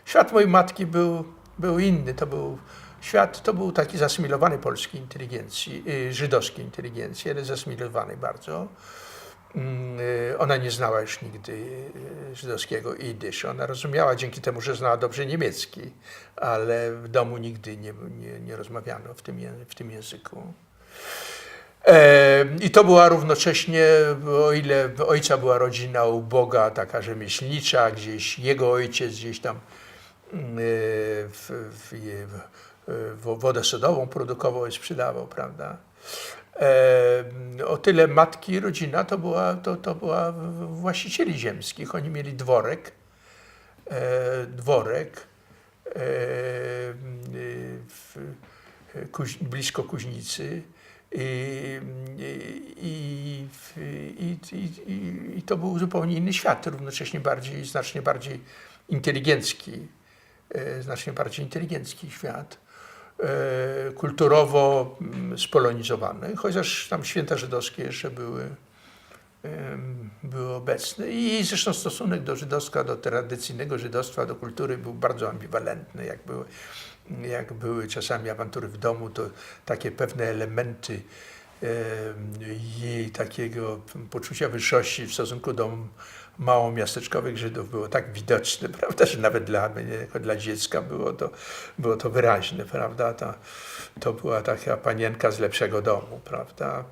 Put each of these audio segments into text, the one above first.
Świat mojej matki był inny. To był taki zasymilowany polskiej inteligencji, żydowskiej inteligencji, ale zasymilowany bardzo. Ona nie znała już nigdy żydowskiego jidysz. Ona rozumiała dzięki temu, że znała dobrze niemiecki, ale w domu nigdy nie rozmawiano w tym języku. I to była równocześnie, o ile ojca była rodzina uboga, taka rzemieślnicza, gdzieś jego ojciec gdzieś tam wodę sodową produkował i sprzedawał, prawda? O tyle matki, rodzina to była właścicieli ziemskich. Oni mieli dworek blisko Kuźnicy. I to był zupełnie inny świat, równocześnie znacznie bardziej inteligencki świat, kulturowo spolonizowany, chociaż tam święta żydowskie jeszcze były obecne i zresztą stosunek do żydowska, do tradycyjnego żydostwa, do kultury był bardzo ambiwalentny, jak były czasami awantury w domu, to takie pewne elementy jej takiego poczucia wyższości w stosunku do małomiasteczkowych Żydów było tak widoczne, prawda, że nawet dla mnie, jako dla dziecka było to wyraźne, prawda, to była taka panienka z lepszego domu, prawda.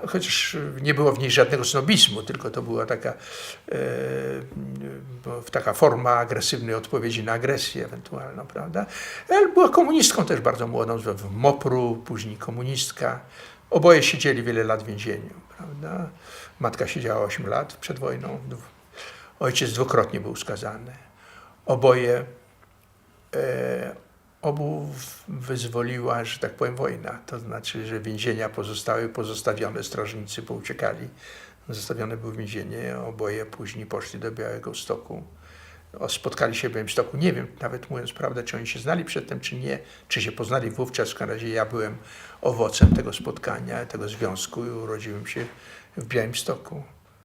Chociaż nie było w niej żadnego snobizmu, tylko to była taka forma agresywnej odpowiedzi na agresję ewentualną, prawda? Ale była komunistką też bardzo młodą, w MOPR-u, później komunistka. Oboje siedzieli wiele lat w więzieniu, prawda? Matka siedziała 8 lat przed wojną, ojciec dwukrotnie był skazany. Obu wyzwoliła, że tak powiem, wojna. To znaczy, że więzienia pozostały pozostawione, strażnicy pouciekali. Zostawione były więzienie, oboje później poszli do Białegostoku. Spotkali się w Białymstoku. Nie wiem, nawet mówiąc prawdę, czy oni się znali przedtem, czy nie, czy się poznali wówczas. W każdym razie ja byłem owocem tego spotkania, tego związku i urodziłem się w Białymstoku.